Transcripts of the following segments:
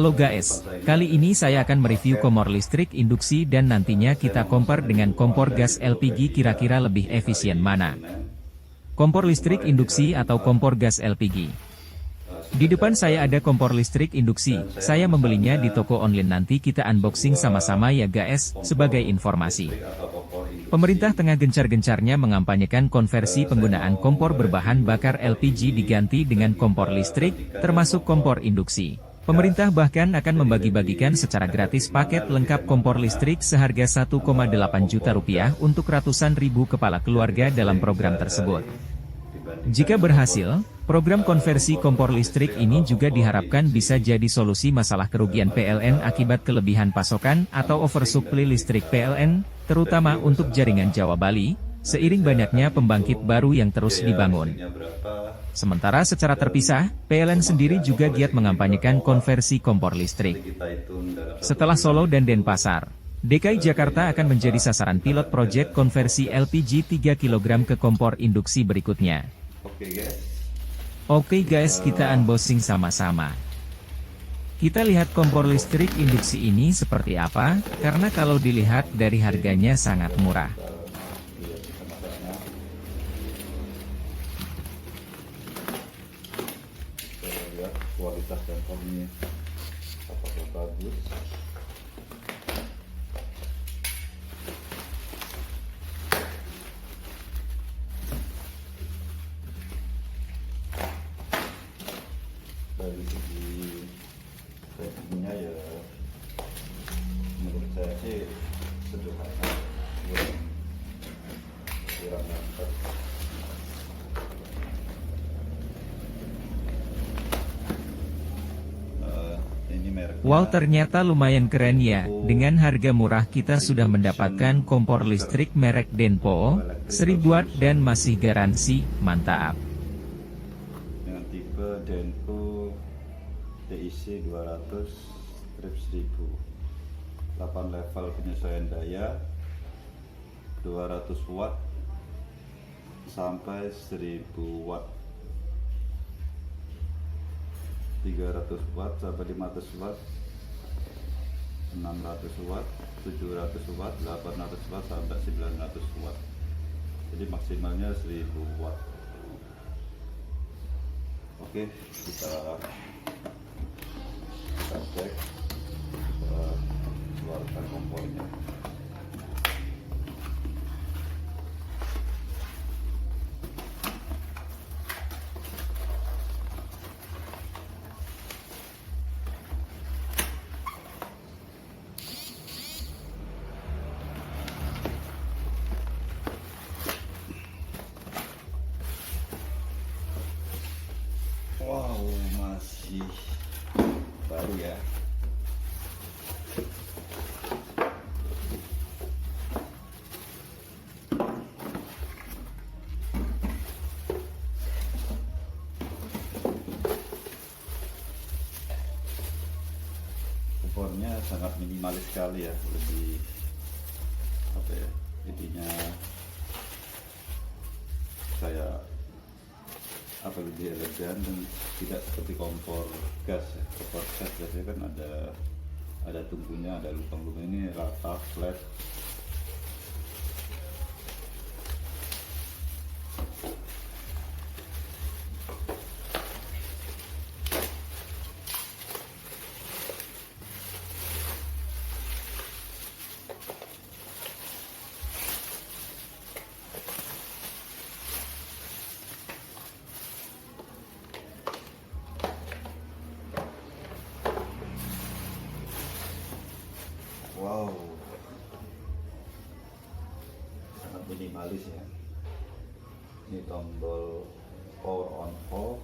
Halo guys, kali ini saya akan mereview kompor listrik induksi dan nantinya kita compare dengan kompor gas LPG kira-kira lebih efisien mana. Kompor listrik induksi atau kompor gas LPG. Di depan saya ada kompor listrik induksi, saya membelinya di toko online, nanti kita unboxing sama-sama ya guys, sebagai informasi. Pemerintah tengah gencar-gencarnya mengampanyekan konversi penggunaan kompor berbahan bakar LPG diganti dengan kompor listrik, termasuk kompor induksi. Pemerintah bahkan akan membagi-bagikan secara gratis paket lengkap kompor listrik seharga 1,8 juta rupiah untuk ratusan ribu kepala keluarga dalam program tersebut. Jika berhasil, program konversi kompor listrik ini juga diharapkan bisa jadi solusi masalah kerugian PLN akibat kelebihan pasokan atau oversupply listrik PLN, terutama untuk jaringan Jawa Bali, seiring banyaknya pembangkit baru yang terus dibangun. Sementara secara terpisah, PLN sendiri juga giat mengampanyekan konversi kompor listrik. Setelah Solo dan Denpasar, DKI Jakarta akan menjadi sasaran pilot proyek konversi LPG 3 kg ke kompor induksi berikutnya. Oke guys, kita unboxing sama-sama. Kita lihat kompor listrik induksi ini seperti apa, karena kalau dilihat dari harganya sangat murah. Kualitas kompornya apakah bagus? Dari segi ratingnya ya menurut saya sih sederhana, kurang mantap. Wow, ternyata lumayan keren ya. Dengan harga murah kita sudah mendapatkan kompor listrik merek Denpo, 1000 watt dan masih garansi, mantap. Dengan tipe Denpo TIC 200 strip 1000, 8 level penyesuaian daya, 200 watt sampai 1000 watt, 300 watt sampai 500 watt, 600 watt, 700 watt, 800 watt sampai 900 watt. Jadi maksimalnya 1000 watt. Oke, kita cek, kita keluarkan kompornya. Wow, masih baru ya. Kompornya sangat minimalis sekali ya, lebih apa ya, intinya saya lebih elegan dan tidak seperti kompor gas ya. Kompor gas biasanya kan ada tungkunya, ada lubang-lubang, ini rata flat. Wow, sangat minimalis ya. Ini tombol power on off,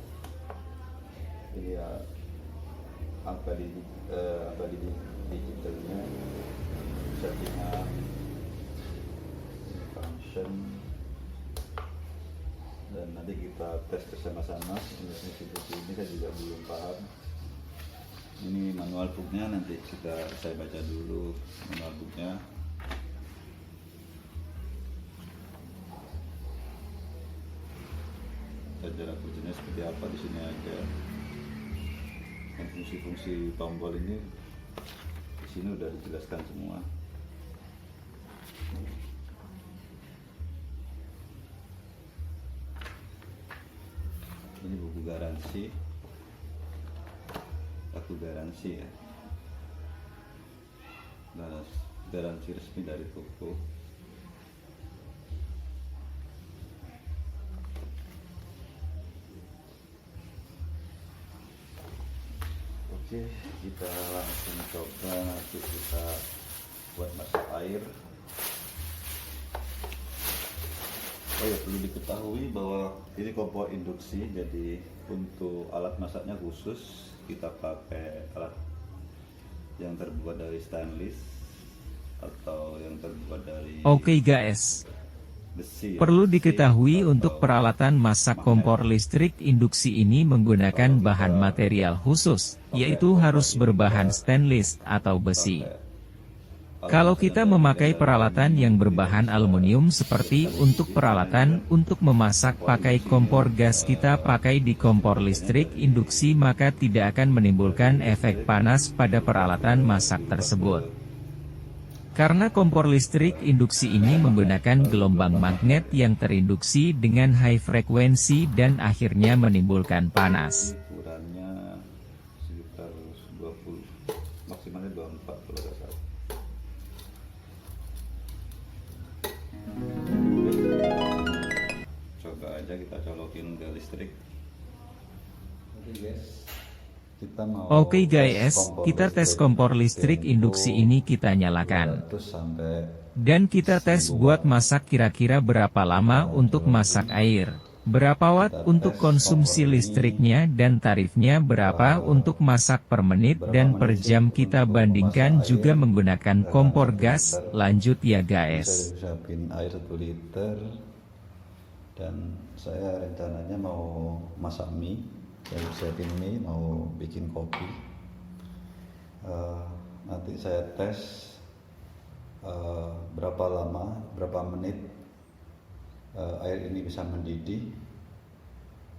ini ya angka di digitalnya, settingan, function, dan nanti kita tes bersama-sama. Ini saya juga belum paham. Ini manual booknya, nanti saya baca dulu manual booknya. Dan cara kerjanya seperti apa di sini aja. Dan fungsi-fungsi tombol ini di sini udah dijelaskan semua. Ini buku garansi, kartu garansi ya, garansi resmi dari toko. Oke, kita langsung coba, nanti kita buat masak air. Oh ya, perlu diketahui bahwa ini kompor induksi, jadi untuk alat masaknya khusus kita pakai alat yang terbuat dari stainless atau yang terbuat dari Oke guys, besi. perlu Besi diketahui atau untuk peralatan masak kompor listrik induksi ini menggunakan bahan material khusus, yaitu harus berbahan stainless atau besi. Kalau kita memakai peralatan yang berbahan aluminium seperti untuk peralatan untuk memasak pakai kompor gas kita pakai di kompor listrik induksi, maka tidak akan menimbulkan efek panas pada peralatan masak tersebut. Karena kompor listrik induksi ini menggunakan gelombang magnet yang terinduksi dengan high frekuensi dan akhirnya menimbulkan panas. ukurannya sekitar 20, maksimalnya 24 kalau nggak salah. Coba aja kita colokin ke listrik. Oke guys, kita mau Oke guys, kita tes kompor listrik induksi ini kita nyalakan. 200 sampai Dan kita tes buat masak kira-kira berapa lama untuk masak air, berapa watt untuk konsumsi listriknya dan tarifnya berapa untuk masak per menit dan per jam. Kita bandingkan juga menggunakan kompor gas. Lanjut ya guys. saya siapin air 1 liter dan saya rencananya mau masak mie. Saya siapin mie, mau bikin kopi. Nanti saya tes berapa lama, berapa menit air ini bisa mendidih,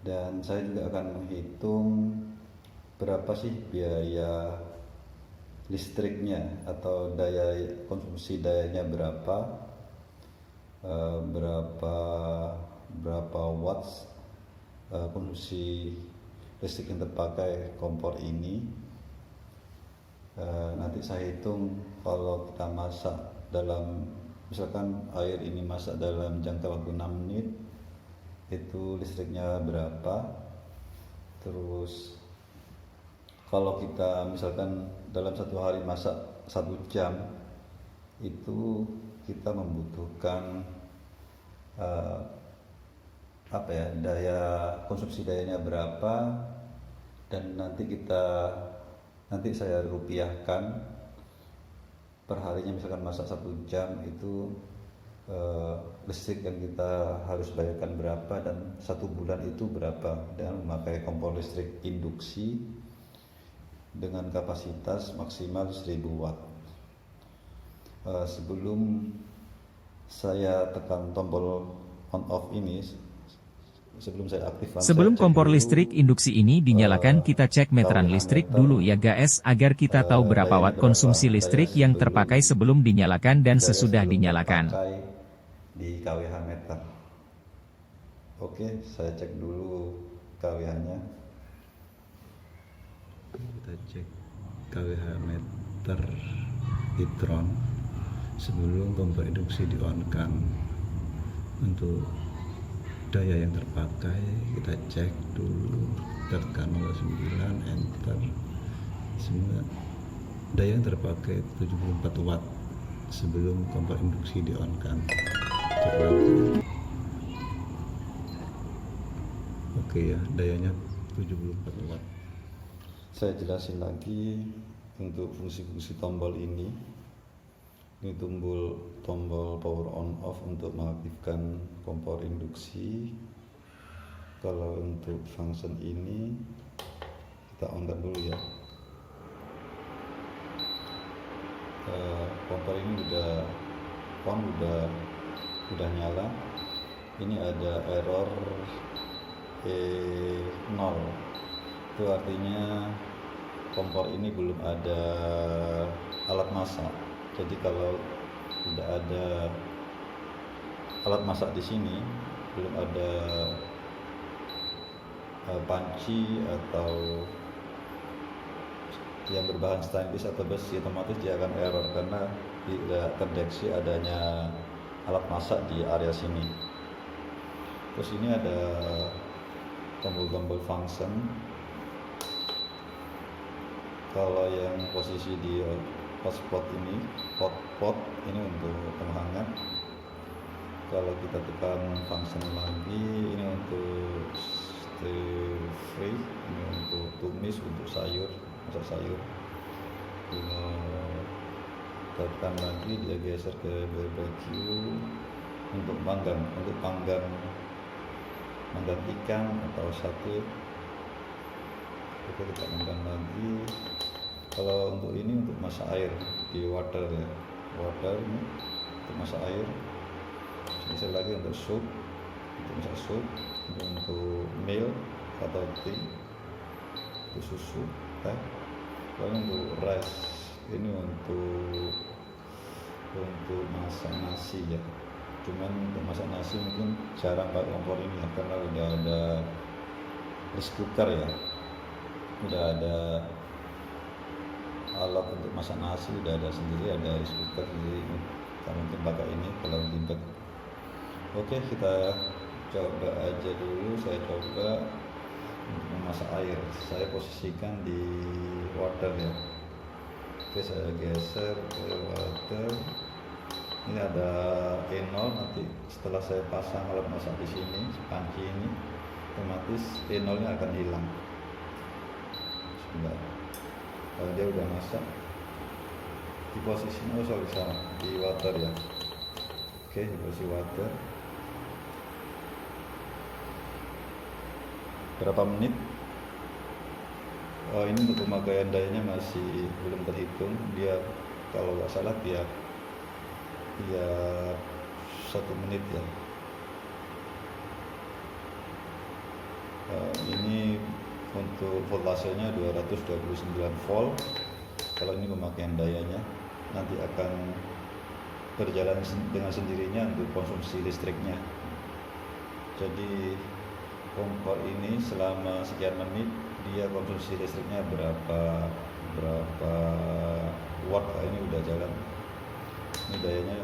dan saya juga akan menghitung berapa sih biaya listriknya atau daya konsumsi dayanya berapa watts konsumsi listrik yang terpakai kompor ini. Nanti saya hitung kalau kita masak dalam, misalkan air ini masak dalam jangka waktu 6 menit, itu listriknya berapa. Terus kalau kita misalkan dalam 1 hari masak 1 jam, itu kita membutuhkan daya konsumsi dayanya berapa, dan nanti saya rupiahkan per harinya. Misalkan masak 1 jam itu listrik yang kita harus bayarkan berapa, dan 1 bulan itu berapa, dengan memakai kompor listrik induksi dengan kapasitas maksimal 1000 watt. Sebelum saya tekan tombol on off ini, sebelum saya aktifkan, Sebelum kompor listrik induksi ini dinyalakan, kita cek meteran listrik dulu ya guys, agar kita tahu berapa watt konsumsi listrik yang terpakai sebelum dinyalakan dan sesudah dinyalakan. Di kWh meter. Oke, saya cek dulu kWh-nya. Kita cek kWh meter Itron sebelum kompor induksi di-on-kan. Untuk daya yang terpakai kita cek dulu, tekan 09, enter. Semua daya yang terpakai 74 watt sebelum kompor induksi di-on-kan. Cek lagi. Oke ya, dayanya 74 watt. Saya jelasin lagi untuk fungsi-fungsi tombol ini. Ini tombol power on off untuk mengaktifkan kompor induksi. Kalau untuk function ini kita on-kan dulu ya. Kompor ini udah nyala. Ini ada error E0. Itu artinya kompor ini belum ada alat masak. Jadi kalau tidak ada alat masak di sini, belum ada panci atau yang berbahan stainless atau besi, otomatis dia akan error karena tidak terdeteksi adanya alat masak di area sini. Terus ini ada tombol-tombol function. Kalau yang posisi di hotspot ini, hotpot ini untuk penghangat. Kalau kita tekan function lagi, ini untuk stir fry, ini untuk tumis, untuk sayur, masak sayur. Kita tekan lagi, dia geser ke barbecue untuk panggang ikan atau sate. Oke, kita panggang lagi. Kalau untuk ini untuk masak air di water ya, water ini untuk masak air. Geser lagi untuk sup, untuk masak sup, untuk milk atau tea, untuk susu, teh. Lalu untuk rice ini untuk masak nasi ya. Cuman untuk masak nasi mungkin jarang pakai kompor ini ya, karena udah ada rice cooker ya, udah ada alat untuk masak nasi, udah ada sendiri, ada rice cooker, jadi kita mungkin pakai ini kalau ribet. Oke, kita coba aja dulu. Saya coba untuk memasak air, saya posisikan di water ya. Oke, saya geser ke water. Ini ada E0, nanti setelah saya pasang alat masak di sini, panci ini, otomatis E0 nya akan hilang. Sebentar. Kalau dia udah masak, di posisinya di water ya. Oke, di posisi water. Berapa menit? Oh, ini untuk pemakaian dayanya masih belum terhitung. Dia kalau nggak salah dia 1 menit ya. Ini untuk voltasenya 229 volt. Kalau ini pemakaian dayanya, nanti akan berjalan dengan sendirinya untuk konsumsi listriknya. Jadi kompor ini selama sekian menit dia konsumsi listriknya berapa watt. Ini udah jalan, ini dayanya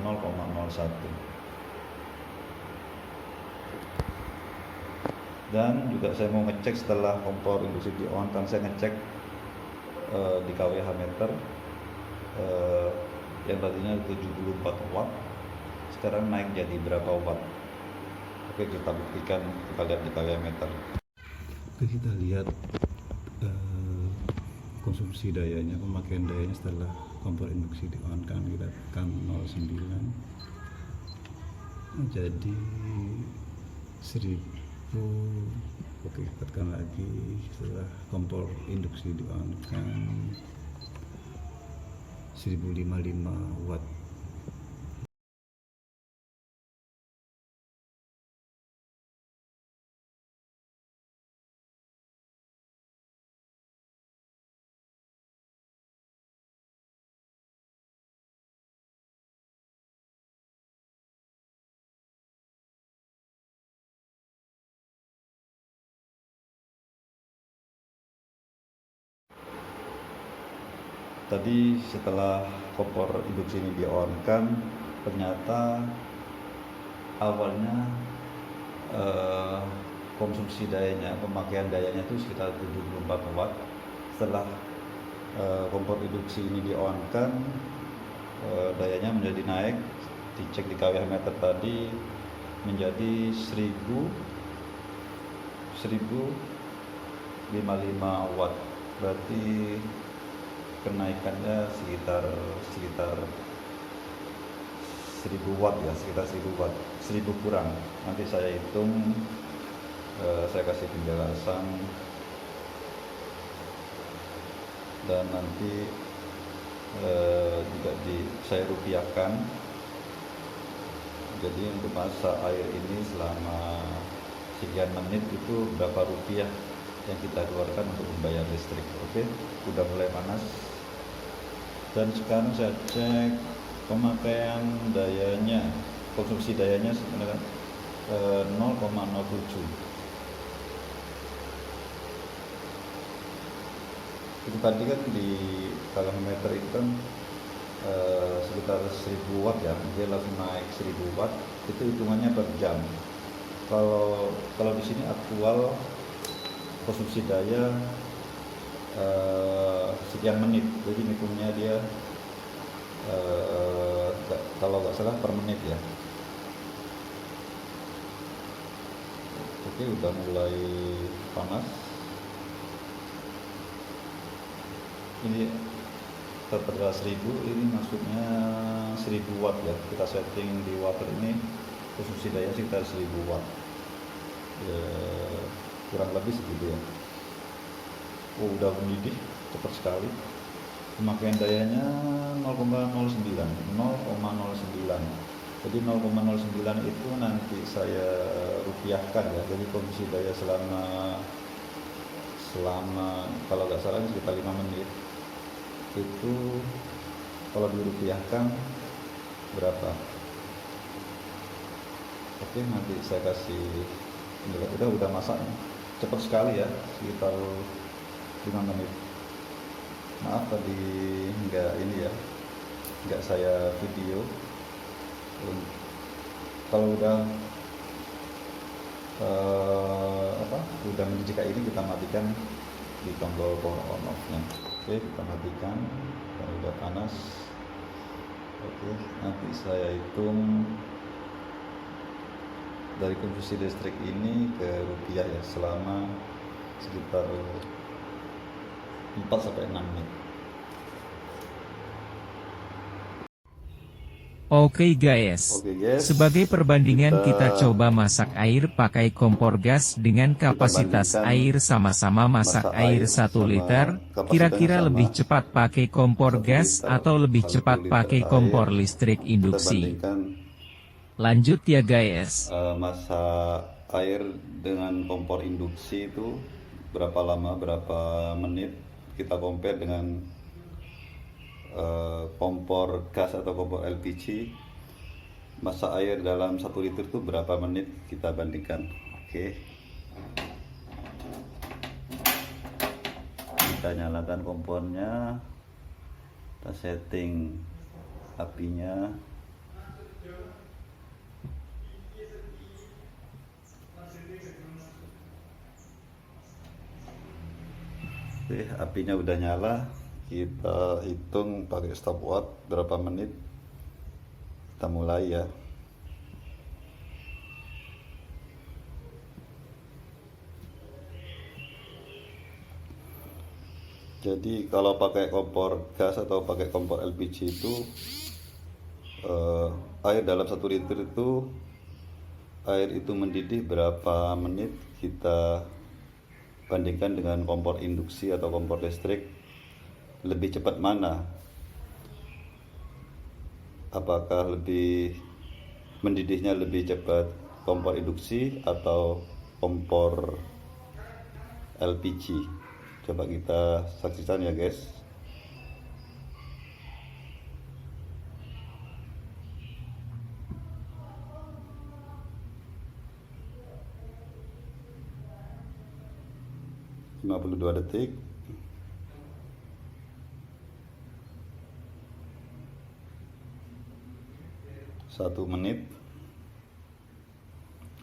0,01. Dan juga saya mau ngecek setelah kompor induksi di on, kan saya ngecek di kWh meter yang tadinya 74 watt sekarang naik jadi berapa watt. Oke, kita buktikan, kita lihat di kWh meter. Oke, kita lihat konsumsi dayanya, pemakaian dayanya setelah kompor induksi di on kan, kita tekan 09 jadi 1000. Oke, kita tekan lagi setelah kompor induksi di on kan 1055 watt. Tadi setelah kompor induksi ini di-on kan, ternyata awalnya konsumsi dayanya, pemakaian dayanya itu sekitar 74 watt. Setelah kompor induksi ini di-on kan, dayanya menjadi naik, dicek di kWh meter tadi menjadi 1055 watt. Berarti kenaikannya sekitar 1000 watt ya, sekitar 1000 watt, 1000 kurang. Nanti saya hitung, saya kasih penjelasan, dan nanti juga saya rupiahkan. Jadi untuk masak air ini selama sekian menit itu berapa rupiah yang kita keluarkan untuk membayar listrik. Oke, udah mulai panas. Dan sekarang saya cek pemakaian dayanya, konsumsi dayanya sebenarnya 0,07. Itu tadi kan di kalometer itu kan sekitar 1000 watt ya, dia langsung naik 1000 watt, itu hitungannya per jam. Kalau di sini aktual konsumsi daya sekian menit, jadi hitungnya dia kalau nggak salah per menit ya. Oke, udah mulai panas. Ini tertera 1000, ini maksudnya 1000 watt ya, kita setting di watt ini konsumsi daya sekitar 1000 watt ya, kurang lebih segitu ya. Oh, udah mendidih cepat sekali. Pemakaian dayanya 0,09. Jadi 0,09 itu nanti saya rupiahkan ya, jadi konsumsi daya selama kalau nggak salah sekitar 5 menit itu kalau dirupiahkan berapa. Oke, nanti saya kasih udah masak cepat sekali ya, sekitar 5 menit. Maaf tadi nggak saya video. Kalau udah udah mendidih kayak ini, kita matikan di tombol power on off nya. Oke, kita matikan kalau udah panas. Oke, nanti saya hitung dari konsumsi listrik ini ke rupiah ya, selama sekitar 4-6 menit. Oke guys, sebagai perbandingan kita coba masak air pakai kompor gas dengan kapasitas air sama-sama masak air 1 liter, kira-kira lebih cepat pakai kompor gas atau lebih cepat pakai kompor listrik induksi. Lanjut ya guys. Masak air dengan kompor induksi itu berapa lama, berapa menit, kita compare dengan kompor gas atau kompor LPG. Masak air dalam 1 liter itu berapa menit, kita bandingkan. Oke, kita nyalakan kompornya, kita setting apinya. Oke, apinya udah nyala. Kita hitung pakai stopwatch berapa menit. Kita mulai ya. Jadi kalau pakai kompor gas atau pakai kompor LPG itu air dalam 1 liter itu, air itu mendidih berapa menit, kita bandingkan dengan kompor induksi atau kompor listrik. Lebih cepat mana? Apakah lebih mendidihnya lebih cepat kompor induksi atau kompor LPG? Coba kita saksikan ya guys. Lima 52 detik. Satu menit,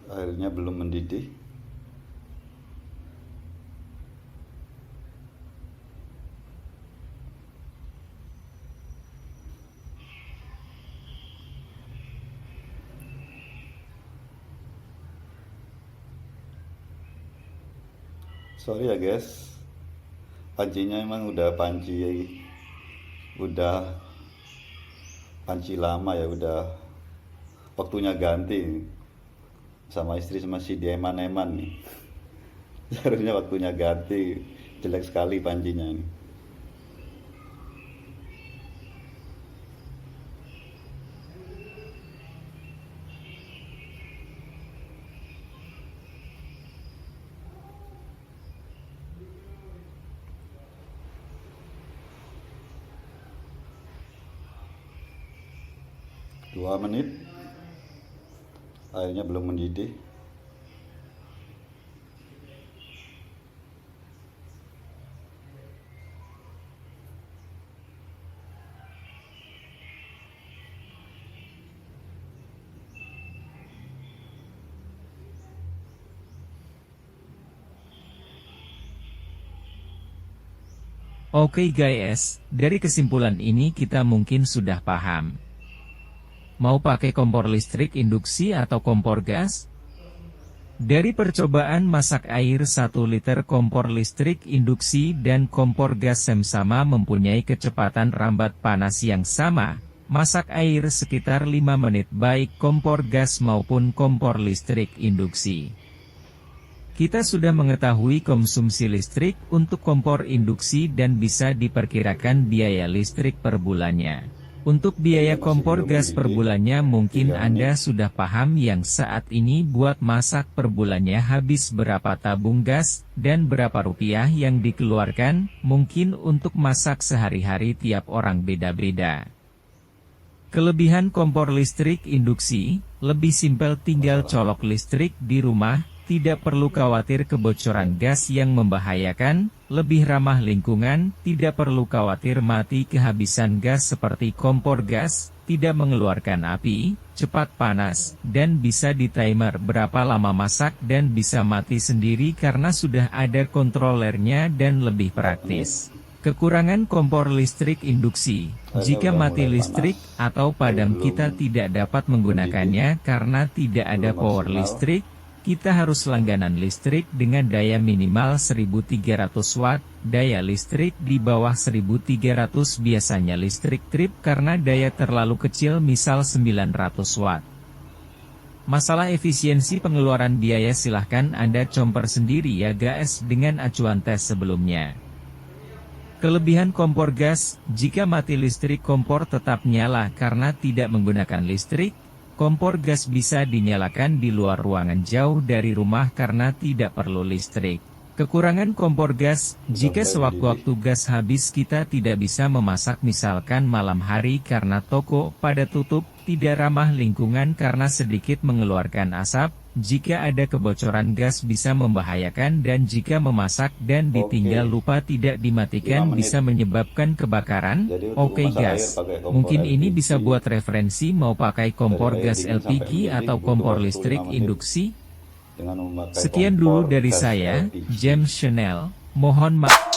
airnya belum mendidih. Sorry ya guys, pancinya emang udah panci lama ya, udah waktunya ganti. Sama istri masih dieman-eman nih. Seharusnya waktunya ganti, jelek sekali pancinya nih. 2 menit. Airnya belum mendidih. Oke guys, dari kesimpulan ini kita mungkin sudah paham. Mau pakai kompor listrik induksi atau kompor gas? Dari percobaan masak air 1 liter kompor listrik induksi dan kompor gas sama mempunyai kecepatan rambat panas yang sama. Masak air sekitar 5 menit baik kompor gas maupun kompor listrik induksi. Kita sudah mengetahui konsumsi listrik untuk kompor induksi dan bisa diperkirakan biaya listrik per bulannya. Untuk biaya kompor gas per bulannya mungkin Anda sudah paham yang saat ini buat masak per bulannya habis berapa tabung gas, dan berapa rupiah yang dikeluarkan, mungkin untuk masak sehari-hari tiap orang beda-beda. Kelebihan kompor listrik induksi, lebih simpel tinggal colok listrik di rumah, tidak perlu khawatir kebocoran gas yang membahayakan, lebih ramah lingkungan, tidak perlu khawatir mati kehabisan gas seperti kompor gas, tidak mengeluarkan api, cepat panas, dan bisa di-timer berapa lama masak dan bisa mati sendiri karena sudah ada kontrolernya dan lebih praktis. Kekurangan kompor listrik induksi, jika mati listrik atau padam kita tidak dapat menggunakannya karena tidak ada power listrik, kita harus langganan listrik dengan daya minimal 1300 watt, daya listrik di bawah 1300 biasanya listrik trip karena daya terlalu kecil misal 900 watt. Masalah efisiensi pengeluaran biaya silahkan Anda compare sendiri ya guys dengan acuan tes sebelumnya. Kelebihan kompor gas, jika mati listrik kompor tetap nyala karena tidak menggunakan listrik. Kompor gas bisa dinyalakan di luar ruangan jauh dari rumah karena tidak perlu listrik. Kekurangan kompor gas, jika sewaktu-waktu gas habis kita tidak bisa memasak misalkan malam hari karena toko pada tutup, tidak ramah lingkungan karena sedikit mengeluarkan asap, jika ada kebocoran gas bisa membahayakan dan jika memasak dan ditinggal lupa tidak dimatikan bisa menyebabkan kebakaran. Oke guys, mungkin ini bisa buat referensi mau pakai kompor gas LPG atau kompor listrik induksi. Sekian dulu dari saya, James Chanel, mohon maaf.